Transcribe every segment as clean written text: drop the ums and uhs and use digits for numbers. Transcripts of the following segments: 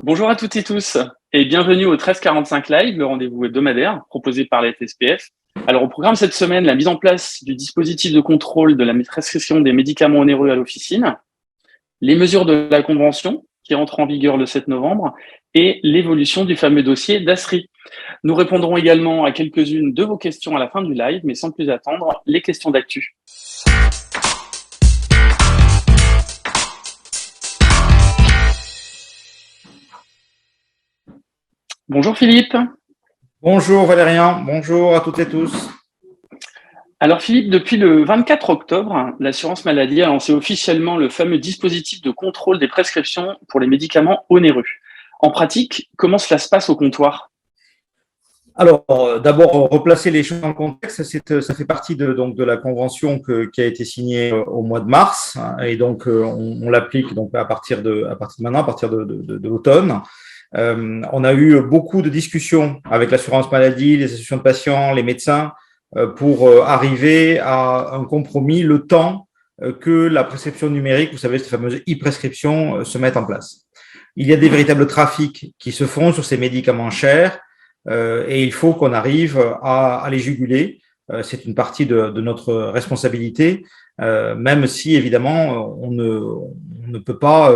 Bonjour à toutes et tous et bienvenue au 1345 Live, le rendez-vous hebdomadaire proposé par la FSPF. Alors au programme cette semaine, la mise en place du dispositif de contrôle de la prescription des médicaments onéreux à l'officine, les mesures de la convention qui rentrent en vigueur le 7 novembre et l'évolution du fameux dossier d'ASRI. Nous répondrons également à quelques-unes de vos questions à la fin du live, mais sans plus attendre, les questions d'actu. Bonjour Philippe. Bonjour Valérien, bonjour à toutes et tous. Alors Philippe, depuis le 24 octobre, l'assurance maladie a lancé officiellement le fameux dispositif de contrôle des prescriptions pour les médicaments onéreux. En pratique, comment cela se passe au comptoir ? Alors, d'abord, replacer les choses dans le contexte, ça fait partie de la convention qui a été signée au mois de mars, hein, et donc on l'applique donc à partir de maintenant, à partir de l'automne. On a eu beaucoup de discussions avec l'assurance maladie, les associations de patients, les médecins, pour arriver à un compromis le temps que la prescription numérique, vous savez, cette fameuse e-prescription, se mette en place. Il y a des véritables trafics qui se font sur ces médicaments chers, et il faut qu'on arrive à les juguler. C'est une partie de notre responsabilité, même si évidemment on ne peut pas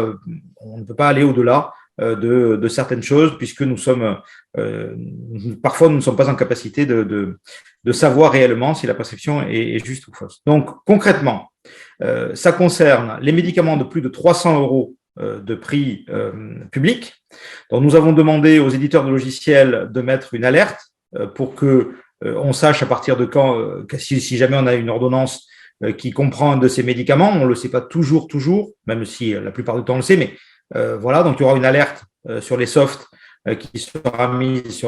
aller au-delà de certaines choses, puisque nous sommes parfois nous ne sommes pas en capacité de savoir réellement si la prescription est juste ou fausse. Donc concrètement, ça concerne les médicaments de plus de 300 € de prix public. Donc nous avons demandé aux éditeurs de logiciels de mettre une alerte pour que on sache à partir de quand, si jamais on a une ordonnance qui comprend un de ces médicaments, on ne le sait pas toujours, même si la plupart du temps on le sait, mais voilà, donc il y aura une alerte sur les softs qui sera mise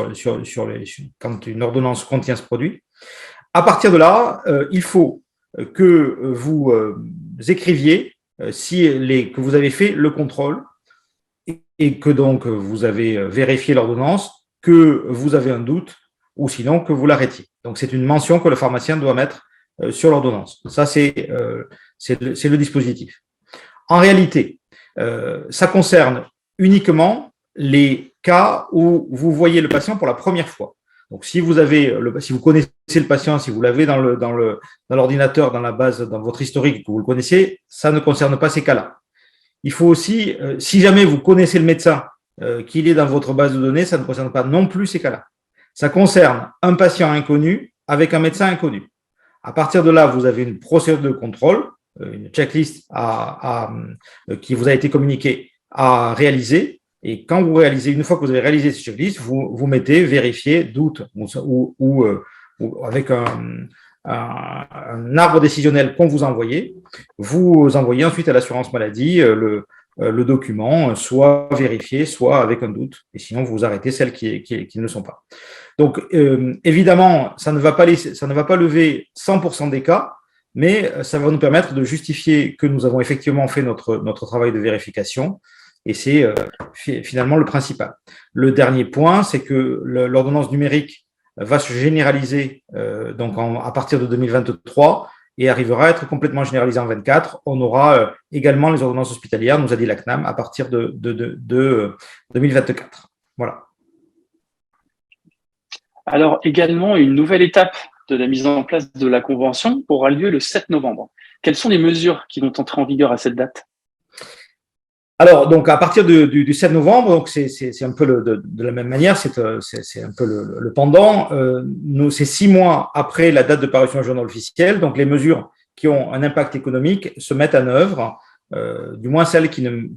quand une ordonnance contient ce produit. À partir de là, il faut que vous écriviez que vous avez fait le contrôle et que donc vous avez vérifié l'ordonnance, que vous avez un doute ou sinon que vous l'arrêtiez. Donc c'est une mention que le pharmacien doit mettre sur l'ordonnance. Ça c'est le dispositif. En réalité, ça concerne uniquement les cas où vous voyez le patient pour la première fois. Donc, si vous connaissez le patient, si vous l'avez dans l'ordinateur, dans la base, dans votre historique, que vous le connaissez, ça ne concerne pas ces cas-là. Il faut aussi, si jamais vous connaissez le médecin, qu'il est dans votre base de données, ça ne concerne pas non plus ces cas-là. Ça concerne un patient inconnu avec un médecin inconnu. À partir de là, vous avez une procédure de contrôle, une checklist qui vous a été communiquée à réaliser. Et quand vous réalisez, une fois que vous avez réalisé cette checklist, vous mettez vérifier, doute ou avec un arbre décisionnel qu'on vous a envoyé, vous envoyez ensuite à l'assurance maladie le document, soit vérifié, soit avec un doute. Et sinon, vous arrêtez celles qui ne le sont pas. Donc, évidemment, ça ne va pas lever 100% des cas, mais ça va nous permettre de justifier que nous avons effectivement fait notre travail de vérification. Et c'est finalement le principal. Le dernier point, c'est que l'ordonnance numérique va se généraliser donc à partir de 2023 et arrivera à être complètement généralisée en 2024. On aura également les ordonnances hospitalières, nous a dit la CNAM, à partir de 2024. Voilà. Alors également, une nouvelle étape de la mise en place de la convention aura lieu le 7 novembre. Quelles sont les mesures qui vont entrer en vigueur à cette date ? Alors, donc, à partir du 7 novembre, donc c'est un peu de la même manière, c'est un peu le pendant. C'est 6 mois après la date de parution du journal officiel. Donc, les mesures qui ont un impact économique se mettent en œuvre, du moins celles qui n'ont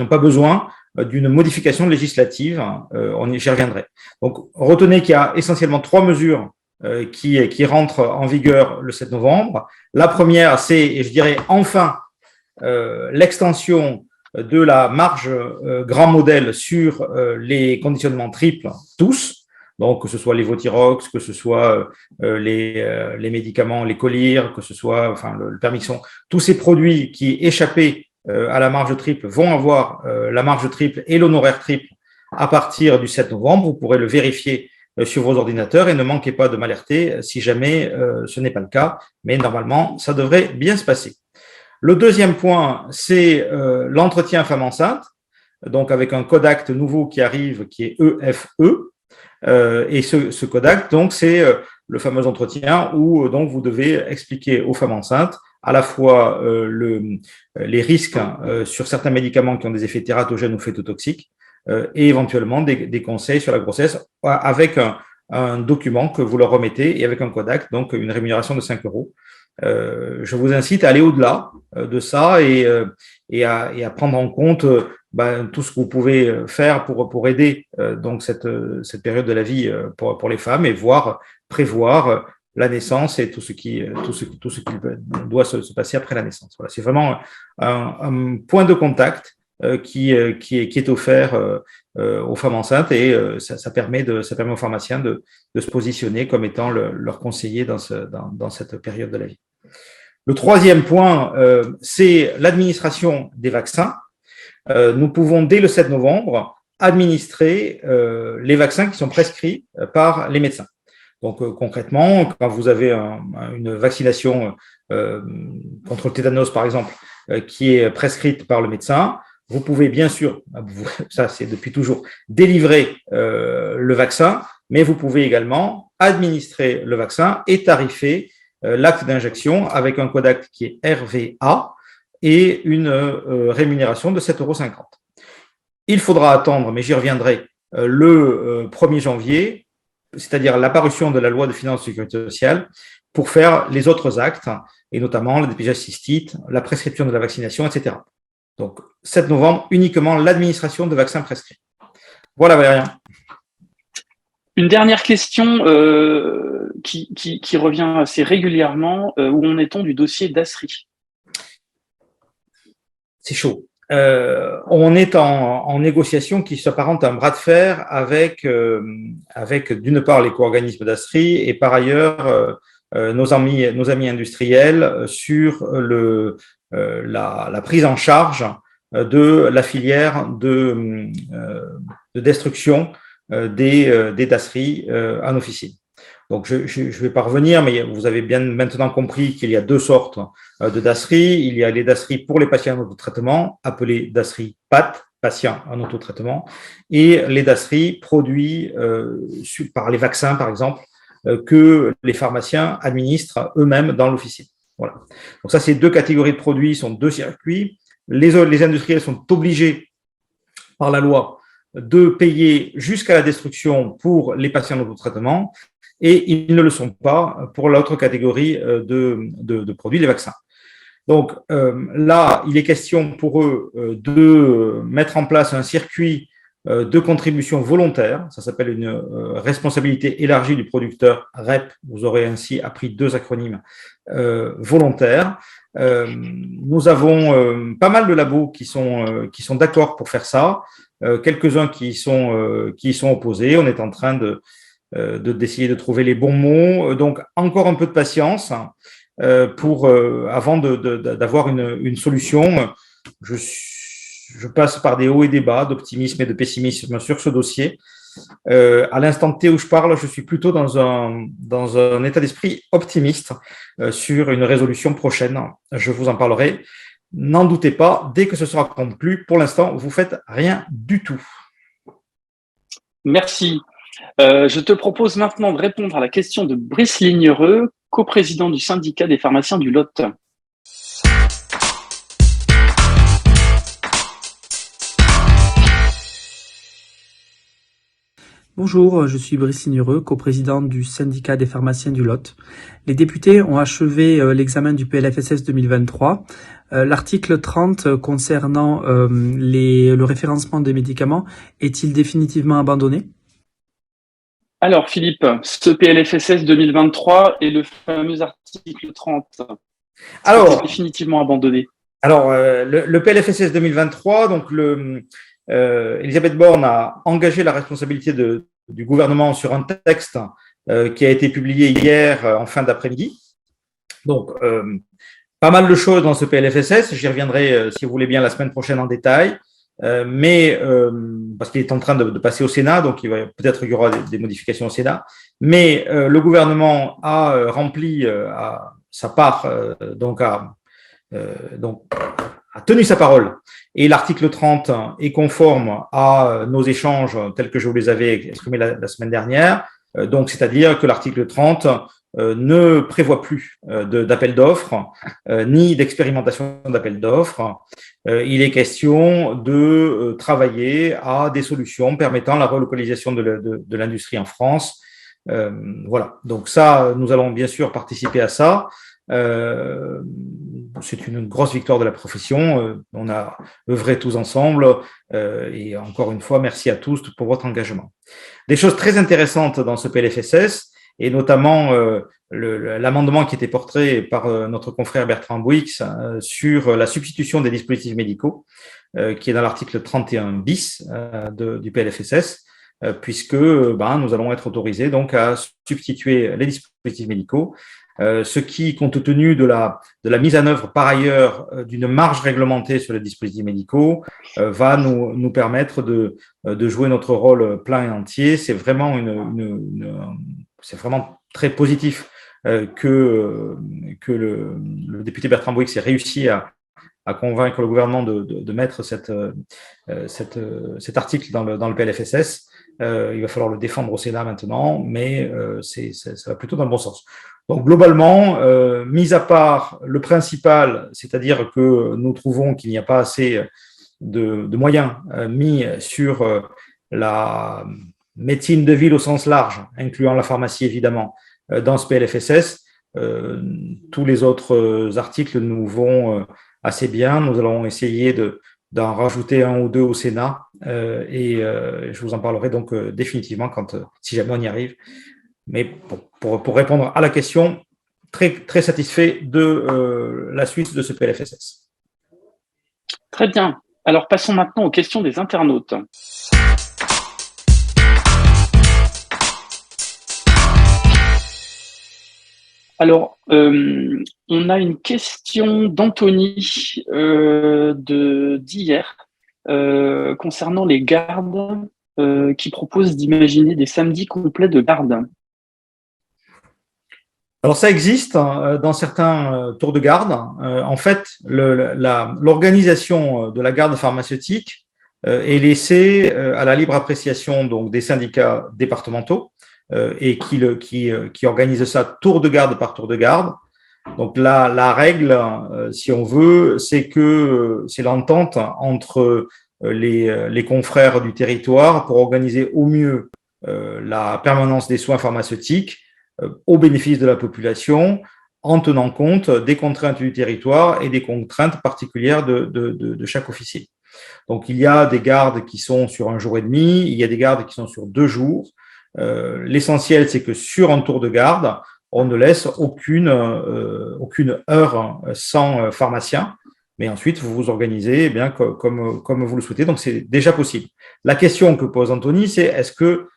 pas besoin d'une modification législative. J'y reviendrai. Donc, retenez qu'il y a essentiellement 3 mesures qui rentrent en vigueur le 7 novembre. La première, c'est, et je dirais enfin, l'extension de la marge grand modèle sur les conditionnements triples, tous, donc que ce soit les Votirox, que ce soit les médicaments, les Colir, que ce soit le Permixon, tous ces produits qui échappaient à la marge triple vont avoir la marge triple et l'honoraire triple à partir du 7 novembre. Vous pourrez le vérifier sur vos ordinateurs et ne manquez pas de m'alerter si jamais ce n'est pas le cas, mais normalement, ça devrait bien se passer. Le deuxième point, c'est l'entretien femme enceinte. donc avec un code acte nouveau qui arrive, qui est EFE. Et ce code acte, donc, c'est le fameux entretien où donc vous devez expliquer aux femmes enceintes à la fois les risques sur certains médicaments qui ont des effets tératogènes ou phétotoxiques et éventuellement des conseils sur la grossesse avec un document que vous leur remettez et avec un code acte, donc une rémunération de 5 euros. Je vous incite à aller au-delà de ça et à prendre en compte tout ce que vous pouvez faire pour aider donc cette période de la vie pour les femmes et prévoir la naissance et tout ce qui doit se passer après la naissance. Voilà, c'est vraiment un point de contact qui est offert aux femmes enceintes et ça permet aux pharmaciens de se positionner comme étant leur conseiller dans cette période de la vie. Le troisième point, c'est l'administration des vaccins. Nous pouvons, dès le 7 novembre, administrer les vaccins qui sont prescrits par les médecins. Donc, concrètement, quand vous avez une vaccination contre le tétanos, par exemple, qui est prescrite par le médecin, vous pouvez bien sûr, ça c'est depuis toujours, délivrer le vaccin, mais vous pouvez également administrer le vaccin et tarifer l'acte d'injection avec un code acte qui est RVA et une rémunération de 7,50 €. Il faudra attendre, mais j'y reviendrai, le 1er janvier, c'est-à-dire l'apparition de la loi de finances de sécurité sociale, pour faire les autres actes, et notamment le dépistage cystite, la prescription de la vaccination, etc. Donc, 7 novembre, uniquement l'administration de vaccins prescrits. Voilà, Valérien. Une dernière question qui revient assez régulièrement. Où en est-on du dossier d'Asri? C'est chaud. On est en négociation qui s'apparente à un bras de fer avec d'une part l'éco-organisme d'Asri et par ailleurs nos amis industriels sur la prise en charge de la filière de destruction des dasseries en officine. Donc, je vais pas revenir, mais vous avez bien maintenant compris qu'il y a deux sortes de dasseries. Il y a les dasseries pour les patients en autotraitement, appelées dasseries PAT, patients en autotraitement, et les dasseries produits par les vaccins, par exemple, que les pharmaciens administrent eux-mêmes dans l'officine. Voilà. Donc ça, ces deux catégories de produits sont deux circuits. Les industriels sont obligés par la loi de payer jusqu'à la destruction pour les patients en autotraitement et ils ne le sont pas pour l'autre catégorie de produits, les vaccins. Donc là, il est question pour eux de mettre en place un circuit de contribution volontaire, ça s'appelle une responsabilité élargie du producteur, REP, vous aurez ainsi appris deux acronymes volontaires. Nous avons pas mal de labos qui sont d'accord pour faire ça, quelques-uns qui sont opposés. On est en train d'essayer de trouver les bons mots. Donc, encore un peu de patience avant d'avoir une solution. Je passe par des hauts et des bas, d'optimisme et de pessimisme sur ce dossier. À l'instant T où je parle, je suis plutôt dans un état d'esprit optimiste sur une résolution prochaine. Je vous en parlerai. N'en doutez pas, dès que ce sera conclu, pour l'instant, vous faites rien du tout. Merci. Je te propose maintenant de répondre à la question de Brice Lignereux, coprésident du syndicat des pharmaciens du Lot. Bonjour, je suis Brice Lignereux, coprésident du syndicat des pharmaciens du Lot. Les députés ont achevé l'examen du PLFSS 2023. L'article 30 concernant le référencement des médicaments est-il définitivement abandonné ? Alors Philippe, ce PLFSS 2023 et le fameux article 30, c'est définitivement abandonné. Alors, le PLFSS 2023, donc Elisabeth Borne a engagé la responsabilité du gouvernement sur un texte qui a été publié hier en fin d'après-midi. Donc, pas mal de choses dans ce PLFSS. J'y reviendrai, si vous voulez bien, la semaine prochaine en détail. Mais parce qu'il est en train de passer au Sénat, donc peut-être qu'il y aura des modifications au Sénat. Mais le gouvernement a rempli sa part, donc a tenu sa parole. Et l'article 30 est conforme à nos échanges tels que je vous les avais exprimés la semaine dernière. Donc, c'est-à-dire que l'article 30 ne prévoit plus d'appel d'offres ni d'expérimentation d'appel d'offres. Il est question de travailler à des solutions permettant la relocalisation de l'industrie en France. Voilà, donc ça, nous allons bien sûr participer à ça. C'est une grosse victoire de la profession. On a œuvré tous ensemble et encore une fois, merci à tous pour votre engagement. Des choses très intéressantes dans ce PLFSS et notamment l'amendement qui était porté par notre confrère Bertrand Bouix sur la substitution des dispositifs médicaux qui est dans l'article 31 bis du PLFSS puisque nous allons être autorisés donc à substituer les dispositifs médicaux. Ce qui, compte tenu de la mise en œuvre par ailleurs d'une marge réglementée sur les dispositifs médicaux, va nous permettre de jouer notre rôle plein et entier. C'est vraiment c'est vraiment très positif que le député Bertrand Bouix ait réussi à convaincre le gouvernement de mettre cet article dans le PLFSS. Il va falloir le défendre au Sénat maintenant, mais ça va plutôt dans le bon sens. Donc globalement, mis à part le principal, c'est-à-dire que nous trouvons qu'il n'y a pas assez de moyens mis sur la médecine de ville au sens large, incluant la pharmacie évidemment, dans ce PLFSS, tous les autres articles nous vont assez bien. Nous allons essayer d'en rajouter un ou deux au Sénat et je vous en parlerai donc définitivement si jamais on y arrive. Mais pour répondre à la question, très, très satisfait de la suite de ce PLFSS. Très bien. Alors, passons maintenant aux questions des internautes. Alors, on a une question d'Anthony d'hier concernant les gardes qui proposent d'imaginer des samedis complets de garde. Alors ça existe dans certains tours de garde. En fait, l'organisation de la garde pharmaceutique est laissée à la libre appréciation donc des syndicats départementaux et qui organisent ça tour de garde par tour de garde. Donc la règle, si on veut, c'est que c'est l'entente entre les confrères du territoire pour organiser au mieux la permanence des soins pharmaceutiques au bénéfice de la population, en tenant compte des contraintes du territoire et des contraintes particulières de chaque officier. Donc, il y a des gardes qui sont sur 1 jour et demi, il y a des gardes qui sont sur 2 jours. L'essentiel, c'est que sur un tour de garde, on ne laisse aucune heure sans pharmacien, mais ensuite, vous vous organisez eh bien comme vous le souhaitez, donc c'est déjà possible. La question que pose Anthony, c'est est-ce que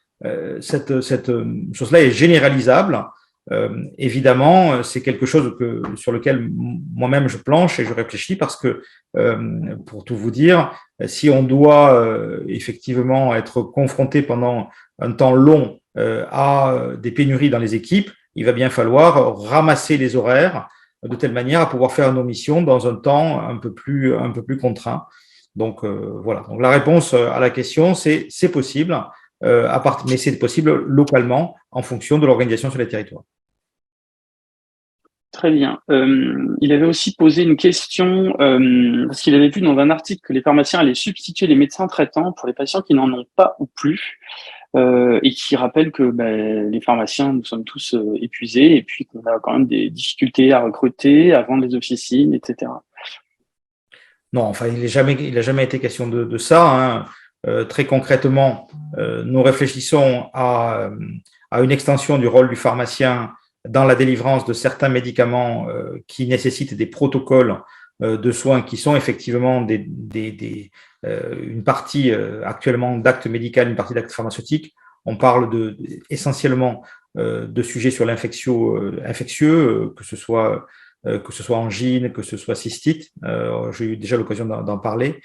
cette chose-là est généralisable. Évidemment, c'est quelque chose sur lequel moi-même je planche et je réfléchis parce que, pour tout vous dire, si on doit effectivement être confronté pendant un temps long à des pénuries dans les équipes, il va bien falloir ramasser les horaires de telle manière à pouvoir faire nos missions dans un temps un peu plus contraint. Donc voilà. Donc la réponse à la question, c'est possible. Mais c'est possible localement en fonction de l'organisation sur les territoires. Très bien. Il avait aussi posé une question, parce qu'il avait vu dans un article que les pharmaciens allaient substituer les médecins traitants pour les patients qui n'en ont pas ou plus, et qui rappelle que les pharmaciens, nous sommes tous épuisés, et puis qu'on a quand même des difficultés à recruter, à vendre les officines, etc. Non, enfin, il n'a jamais été question de ça, hein. Très concrètement, nous réfléchissons à une extension du rôle du pharmacien dans la délivrance de certains médicaments qui nécessitent des protocoles de soins qui sont effectivement une partie actuellement d'actes médicaux, une partie d'actes pharmaceutiques. On parle essentiellement de sujets sur infectieux, que ce soit angine, que ce soit cystite. J'ai eu déjà l'occasion d'en parler.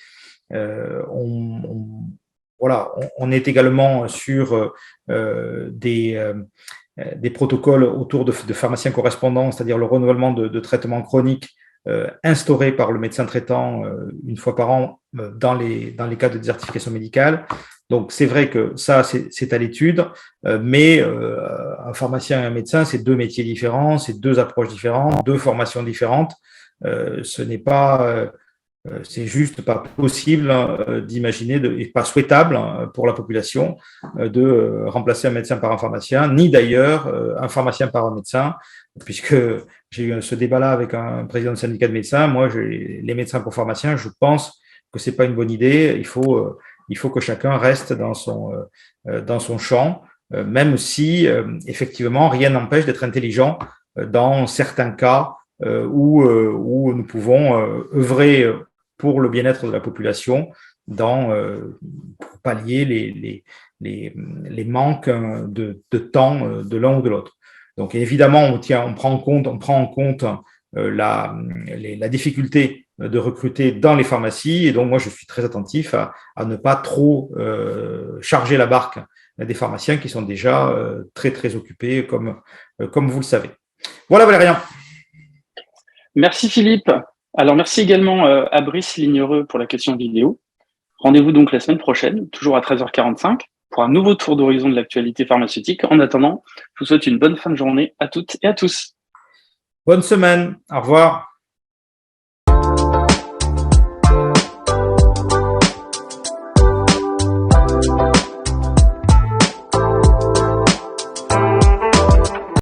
On est également sur des protocoles autour de pharmaciens correspondants, c'est-à-dire le renouvellement de traitements chroniques instaurée par le médecin traitant une fois par an dans les cas de désertification médicale. Donc, c'est vrai que ça, c'est à l'étude, mais un pharmacien et un médecin, c'est deux métiers différents, c'est deux approches différentes, deux formations différentes. Ce n'est pas, c'est juste pas possible d'imaginer, et pas souhaitable pour la population, de remplacer un médecin par un pharmacien, ni d'ailleurs un pharmacien par un médecin, puisque j'ai eu ce débat-là avec un président de syndicat de médecins. Moi, les médecins pour pharmaciens, je pense que c'est pas une bonne idée. Il faut que chacun reste dans son champ, même si effectivement rien n'empêche d'être intelligent dans certains cas où nous pouvons œuvrer pour le bien-être de la population pour pallier les manques de temps de l'un ou de l'autre. Donc évidemment, on prend en compte la difficulté de recruter dans les pharmacies, et donc moi je suis très attentif à ne pas trop charger la barque des pharmaciens qui sont déjà très très occupés comme vous le savez. Voilà Valérien. Merci Philippe. Alors merci également à Brice Lignereux pour la question vidéo. Rendez-vous donc la semaine prochaine, toujours à 13h45, pour un nouveau tour d'horizon de l'actualité pharmaceutique. En attendant, je vous souhaite une bonne fin de journée à toutes et à tous. Bonne semaine. Au revoir.